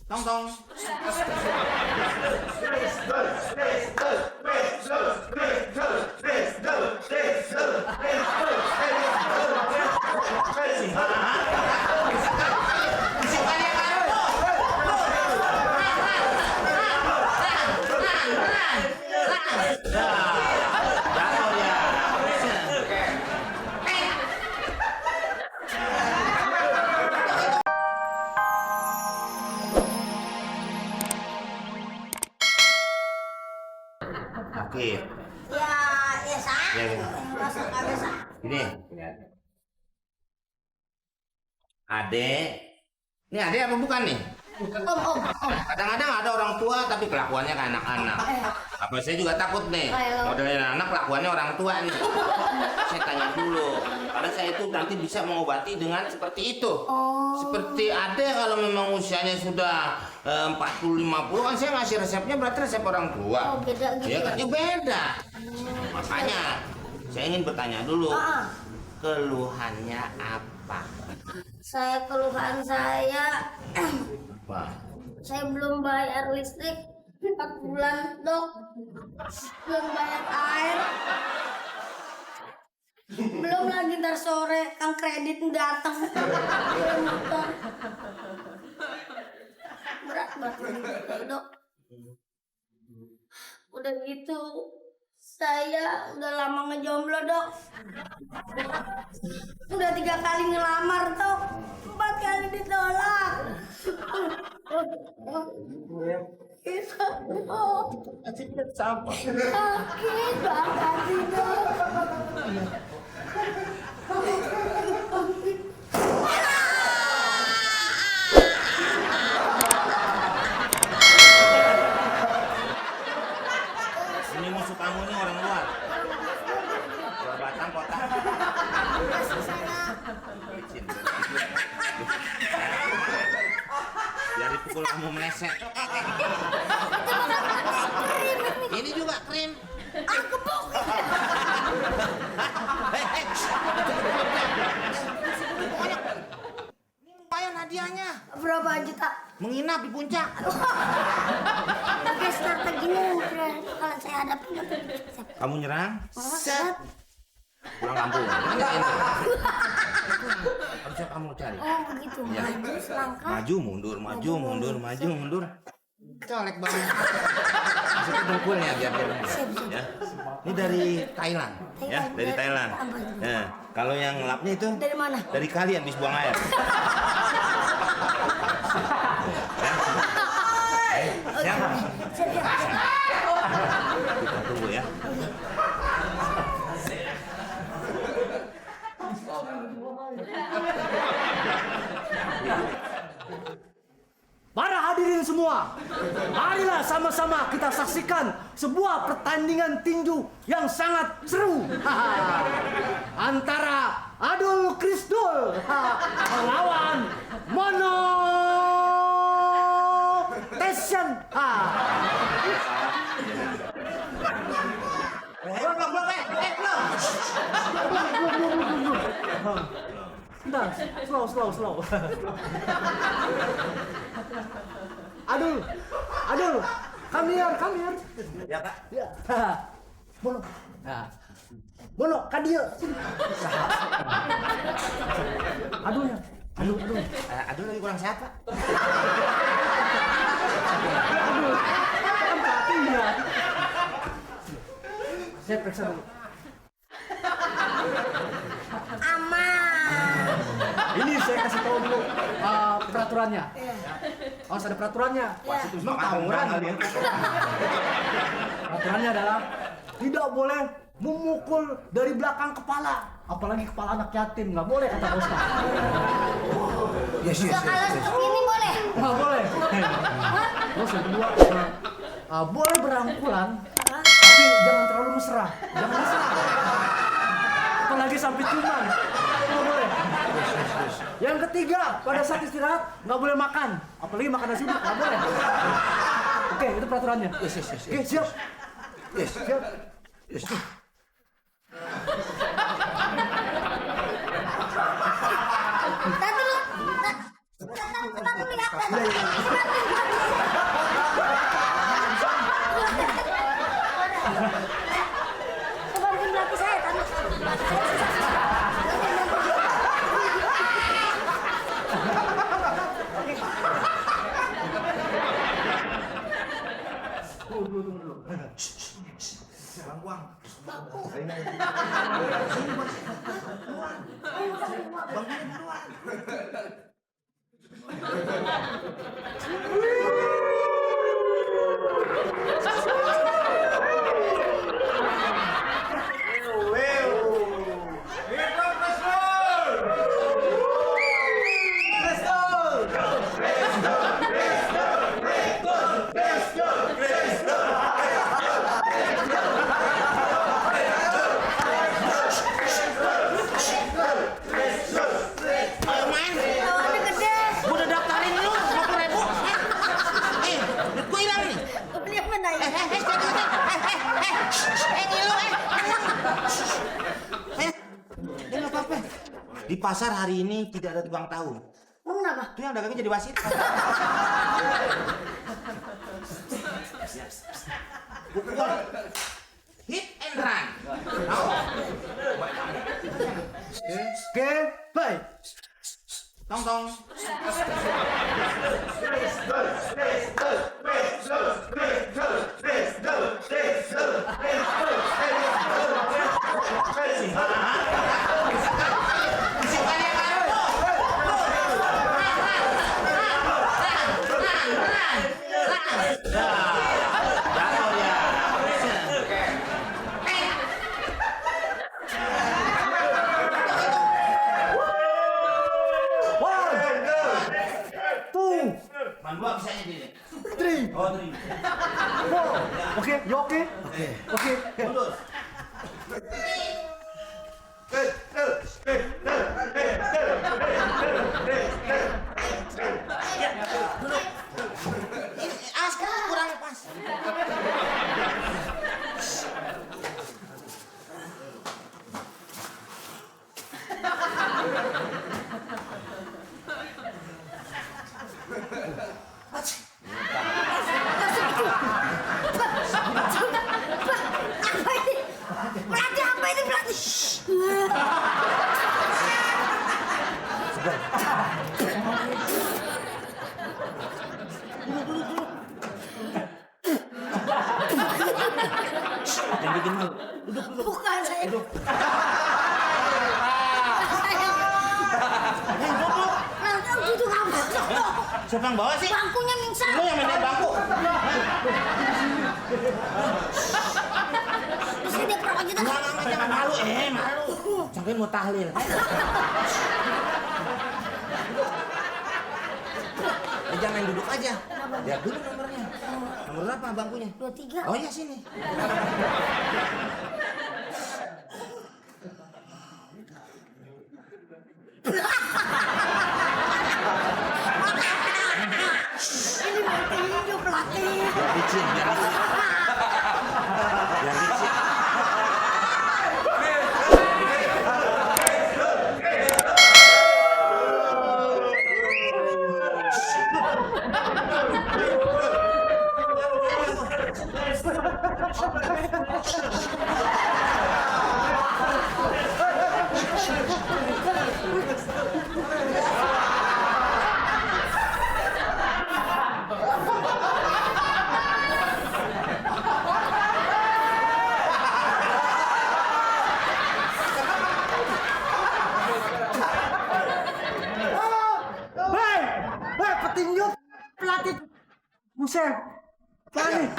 Tong tong. Oke. Ya sah. Ya, ya. Masa nggak bisa? Ini. Adek. Ini adek apa bukan nih? Om. Kadang-kadang ada orang tua tapi kelakuannya kayak anak-anak. Apa saya juga takut nih. Modelnya anak kelakuannya orang tua nih. Saya tanya dulu. Karena saya itu nanti bisa mengobati dengan seperti itu. Seperti adek kalau memang usianya sudah 40-50 kan saya ngasih resepnya berarti resep orang tua. Beda gitu. Ya kan ya beda. Makanya saya ingin bertanya dulu. Keluhannya apa? Keluhan saya Wah. saya belum bayar listrik 4 bulan, Dok. Belum bayar air. Belum lagi ntar sore kang kredit datang. Berat banget, Dok. Udah gitu saya udah lama ngejomblo, Dok. Udah 3 kali ngelamar, Dok. 4 kali ditolak. Itu, Dok. Sakit banget sih, Dok. Ini musuh kamu nih orang luar. Luar batang kota. Licin. Biar dipukul kamu meleset. Ini juga krim. Gebuk. Ini lumayan hadiahnya. Berapa juta? Menginap di puncak. Pakai strateginya yang keren. Kalau saya hadapin apa? Kamu nyerang? Set. Pulang kampung. Enggak ente. Harusnya kamu cari. Oh begitu. Ya. Maju selangkah. Maju mundur, maju mundur, maju mundur. Colek banget. Maksudnya dengkulnya biar dia lembut. Ya. Ini dari Thailand, ya, dari Thailand. Ya. Kalau yang ngelapnya itu Dari mana? dari kali habis buang air. Ya. Siap. Kita tunggu ya. Para hadirin semua, marilah sama-sama kita saksikan sebuah pertandingan tinju yang sangat seru. Antara Adul Krisdul melawan Mono Tession. Bentar, slow. Adul, come here. Ya, Kak. Ya, Bono. Nah, Bono, kadia. Adul. Aduh lagi kurang sehat, Pak. Adul, kan kakinya. Saya periksa dulu. Aman. Ini saya kasih tahu dulu peraturannya. Harus ada peraturannya. Emang tawuran kali ya? Peraturannya adalah tidak boleh memukul dari belakang kepala, apalagi kepala anak yatim, nggak boleh kata Ustaz. Yes. Kalau seperti ini boleh. Nggak boleh. Terus yang kedua, boleh berangkulan, tapi jangan terlalu mesra. Jangan mesra. Apalagi sampai ciuman. Nggak boleh. Yang ketiga, pada saat istirahat nggak boleh makan, apalagi makan nasi uduk, nggak boleh. Oke, itu peraturannya. Yes. Oke, siap. Yes. Siap. Yes. Tar dulu ya. bangkunya buruan. Ayo main. Lawannya gede. Gua udah daftarin lu 50.000. Duit gua hilang nih. Beli apa nih? Ngilu. Nggak apa-apa. Di pasar hari ini tidak ada tukang tahu. Mau kenapa? Itu yang dagangnya jadi wasit. Pukul. Hit and run. Tahu? Oke, baik. Tong tong. Man dua bisa ini. 3, Oh, terima. 4. Oke, you oke? Oke. Mundur. Sekarang kurang pas. Apa ini? Pelatih apa ini pelatih? Jangan bikin malu. Bukan saya. Duduk. Saya. Nah, duduk apa? Siapa yang bawa sih? Bangkunya mingsang. Lu yang mainin bangku. Terus dia pernah kita. Enggak, jangan malu. Malu. Sampai mau tahlil. Jangan main duduk aja. Lihat dulu nomornya. Nomor berapa bangkunya? 23. Oh iya sini. Ini pelatih, pelatih. Biar licin, biar licin. Biar licin. Petinju pelatih Buset. Panik.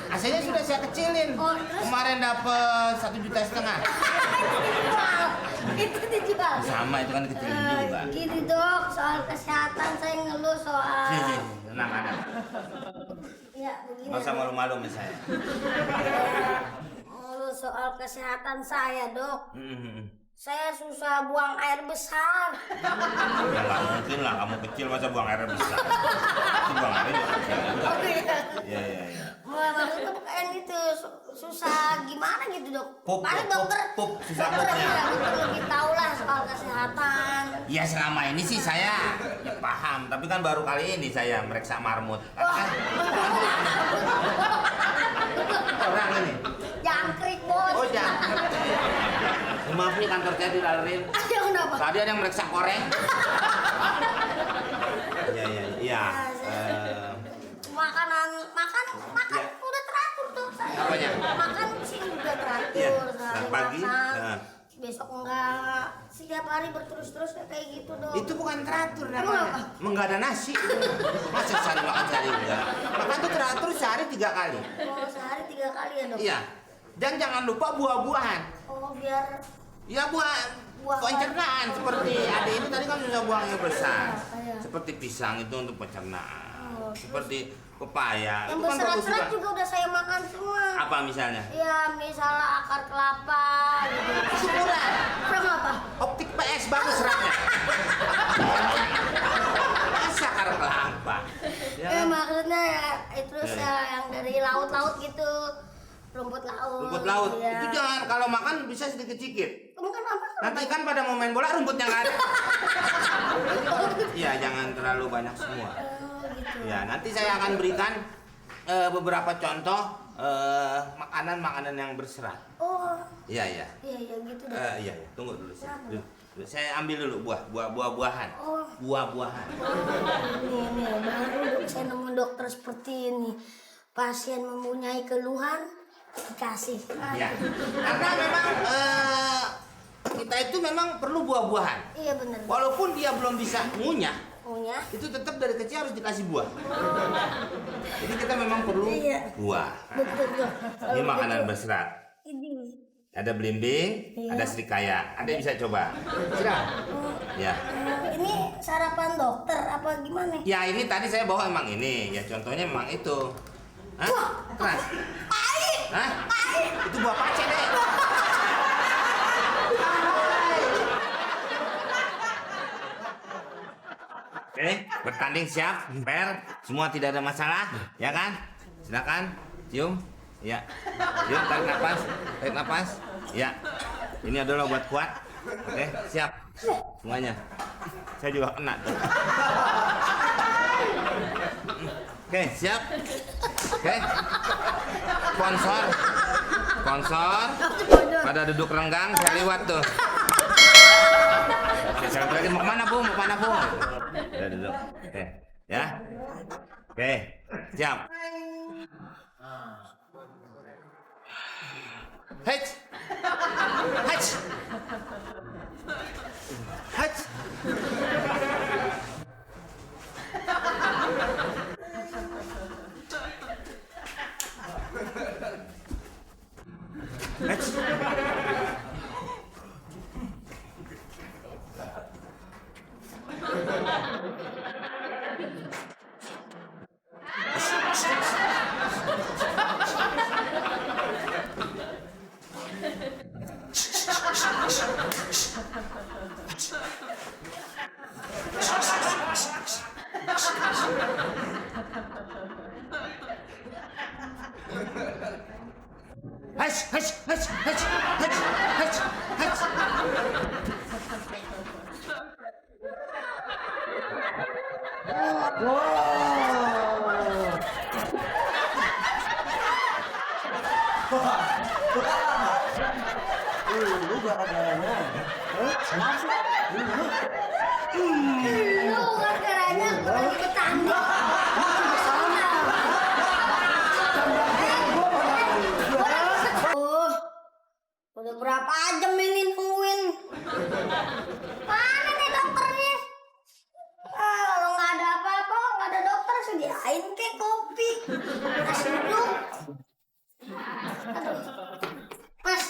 AC-nya sudah saya kecilin. Oh, terus? Kemarin dapat 1,5 juta. Itu dijual. Sama itu kan kecilin juga. Gini dok, soal kesehatan saya ngeluh soal. Sini, tenang ada. Ya begini. Nggak usah malu-malu sama saya. Ngeluh soal kesehatan saya dok. Hmm. Saya susah buang air besar. Ya nggak mungkin lah, kamu kecil masa buang air besar. Itu buang airnya juga kecil juga. Iya. Maksudnya bukan itu susah gimana gitu dok. Pup, Paling pup, dokter, pup, susah dokter pupnya. ya, dokter lebih tahu lah soal kesehatan. Ya selama ini sih saya ya paham, tapi kan baru kali ini saya meriksa marmut. Wah, Orang ini. jangkrik bos. Oh jangan. Maaf nih kantor saya dilalerin. Ayo kenapa? Tadi ada yang meriksa koreng. Iya. Makanan Ya. udah teratur tuh saya. Apanya? Makan sih udah teratur. Iya, Sehari pagi, makan, nah. besok enggak. setiap hari berterus-terus kayak gitu dok. Itu bukan teratur Emang namanya. Menggada nasi. Masa sehari makan sehari enggak? Makan tuh teratur sehari 3 kali. Oh sehari 3 kali ya dok? Iya. Dan jangan lupa buah-buahan. Oh biar Ya buah pencernaan seperti adik itu tadi kan sudah buahnya besar. Iya. Seperti pisang itu untuk pencernaan. Oh, seperti pepaya. yang Itu kan bagus berserat-serat juga. juga udah saya makan semua. Apa misalnya? Ya misalnya akar kelapa gitu. Itu kurang. Kurang apa? Optik PS bagus seratnya. Masa akar kelapa? Ya. Maksudnya ya, itu Ya. yang dari laut-laut gitu. Rumput laut. Rumput laut. Iya. Itu jangan kalau makan bisa sedikit-sedikit. Kamu kan apa? Nanti kan pada mau main bola rumputnya nggak ada. Iya, jangan terlalu banyak semua. Oh, gitu. Ya, nanti saya akan berikan beberapa contoh makanan-makanan yang berserat. Oh, Iya, iya. iya gitu deh. Iya, iya. Tunggu dulu sih. Saya ambil dulu buah-buahan. Oh. Buah-buahan. Ini baru saya nemu dokter seperti ini. Pasien mempunyai keluhan dikasih. Ya. Karena memang kita itu memang perlu buah-buahan. Iya benar. Walaupun dia belum bisa ngunyah, Punya. itu tetap dari kecil harus dikasih buah. Jadi kita memang perlu Iya. buah. Betul dok. Ini makanan berserat. Ini. Ada belimbing, Iya. ada serikaya. Anda bisa coba. Silakan. Ya. Ini sarapan dokter apa gimana? Ya ini tadi saya bawa emang ini. Ya contohnya memang itu. Hah? Keras. Pahit. Hah? Pahit. Itu buah pace deh. Oke, bertanding siap, fair, semua tidak ada masalah, ya kan? Silakan, cium, ya, cium, tarik napas, ya. Ini adalah obat kuat, oke, siap, semuanya. Saya juga kena. Tuh. Oke, siap, oke. Sponsor, pada duduk renggang, saya liwat tuh. Saya lagi mau kemana bu? Udah duduk. Oke, ya. Oke, siap. Hej, hej, hej. Lu gara-garanya. Lu gara-garanya aku lagi bertanding. Udah berapa jam ini nungguin? Mana nih dokternya? Kalau nggak ada apa-apa, nggak ada dokter, sediain kek kopi, nasi uduk. Aduh. Mas,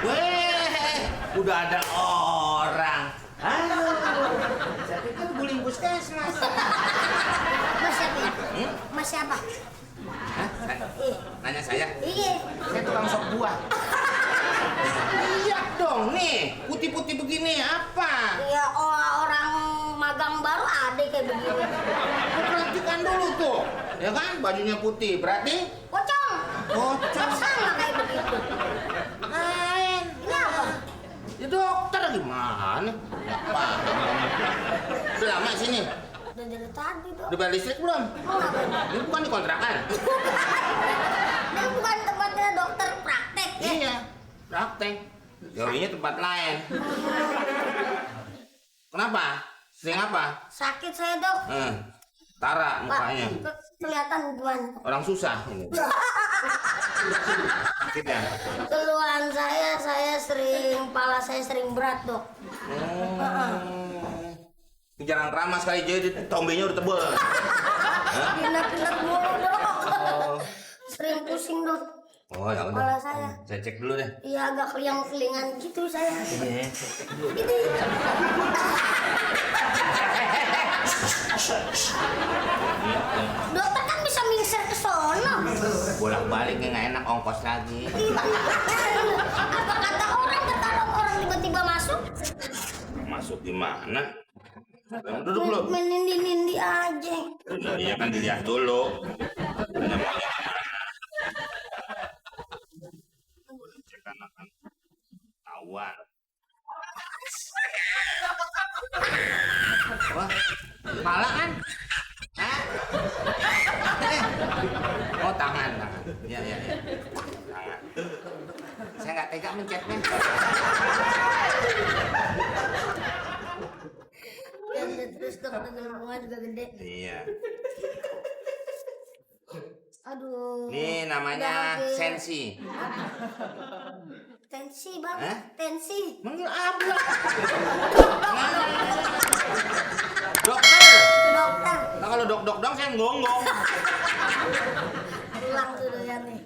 Weh, udah ada orang. Halo. Saya pikir guling puskesmas. mas siapa? Hmm? Mas siapa? Hah? Nanya saya? Iya. Saya tukang sop buah. Lihat dong nih, putih-putih begini apa? Iya, orang magang baru ada kayak begini. Perhatikan dulu tuh, ya kan? Bajunya putih, berarti Pocong. Pocong. Sama kayak begitu. lain. Ini apa? Ya dokter gimana? Apa? Udah lama sini? Udah dari tadi dong. Udah bayar listrik belum? Oh, nggak benar. Ini bukan di kontrakan. Ini bukan tempatnya dokter praktek ya? Iya, praktek. Teorinya tempat lain. Kenapa? Sering apa? Sakit saya dok. Tara Pak, mukanya. kelihatan gimana? Orang susah ini. Sakit ya? Keluhan saya sering, pala saya sering berat, Dok. Jangan keramas kali jadi tombenya udah tebel. Pindah-pindah mulu, Dok. Sering pusing, Dok. Oh ya udah. Kepala saya. Saya cek dulu deh. Iya, agak kelingan gitu saya. Iya, saya cek dulu. Ini. Dokter kan bisa mingser ke sono. Bolak-balik nggak enak, ongkos lagi. Apa kata orang orang tiba-tiba masuk? Masuk gimana? Duduk dulu. Menindi-nindi aja. Iya kan dilihat dulu. Tanya maunya gimana? Cek anak kan. Tahuan. Wah, kepala kan? Hah? Oh tangan. Iya. Tangan. Saya nggak tega mencetnya. Terus Dok, bunga juga gede. Iya. Aduh. Ini namanya Udah, sensi. Tensi, Bang. Hah? Tensi. Manggil apa? Dokter. Dokter. Nah, kalau dok dong saya ngonggong. Pulang dulu ya nih.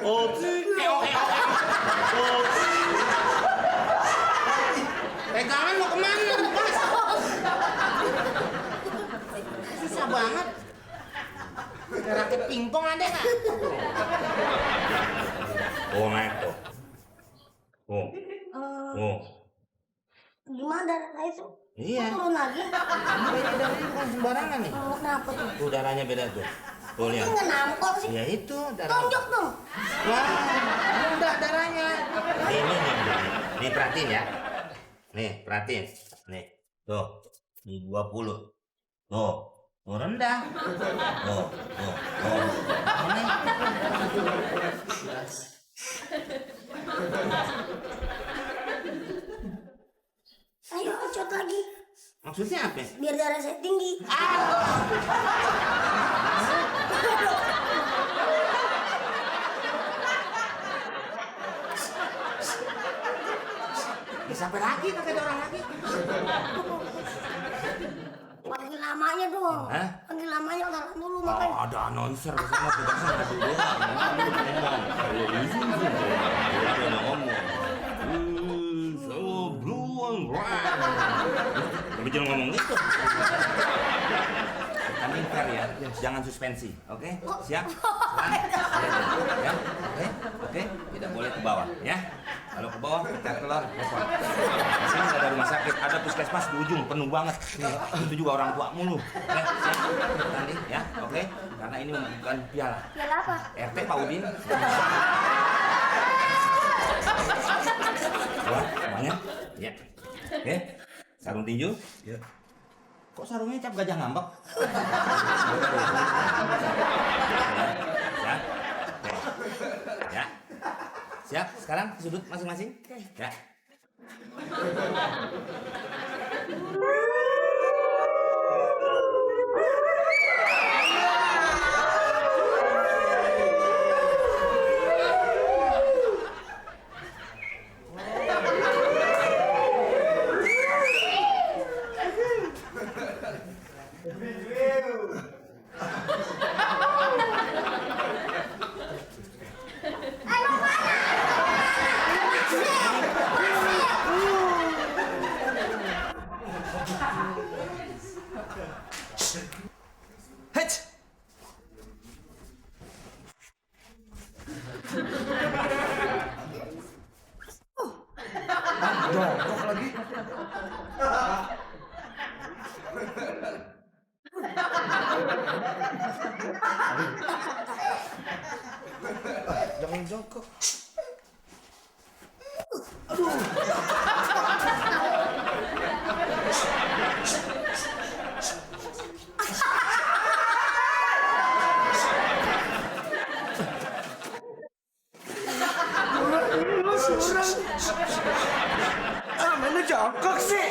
Oh, pegangan mau kemana? Lepas. Susah banget. Rakit pingpong ada nggak? Oh naik tuh. Oh. Gimana darah itu? Iya. Turun lagi? Beda bukan sembarangan nih. Oh, kenapa tuh? Tuh darahnya beda tuh. Tuh Ini lihat. nggak nampol sih. Ya itu darah. Tonjok dong. Wah, udah darahnya. Nih perhatiin ya. Nih perhatiin. Nih, tuh. Nih 20. Tuh rendah. Tuh. Ini. Ayo, cot lagi. Maksudnya apa? Biar darah saya tinggi. Sampai lagi kagak ada orang lagi. Panggil namanya dong. Hah? Panggil namanya udah dulu makanya. Ada announcer di sana tugasnya satu doang. Ada ngomong. So blue and red. Tapi jangan ngomong gitu. Kami fair ya, jangan suspensi, oke? Siap? Ya, oke? Tidak boleh ke bawah, ya? Kalau ke bawah, kita keluar, repot. Di sini nggak ada rumah sakit, ada puskesmas di ujung, penuh banget. Itu juga orang tua mulu. Siap? Nanti, ya, oke? Karena ini bukan piala. Piala apa? RT Pak Udin. Wah, semuanya? Ya. Oke? Sarung tinju? Ya. Kok sarungnya cap gajah ngambek? Ya. Ya. Siap, sekarang ke sudut masing-masing. Ya. Hech! Jongkok lagi. Jangan jongkok. Mana jongkok sih?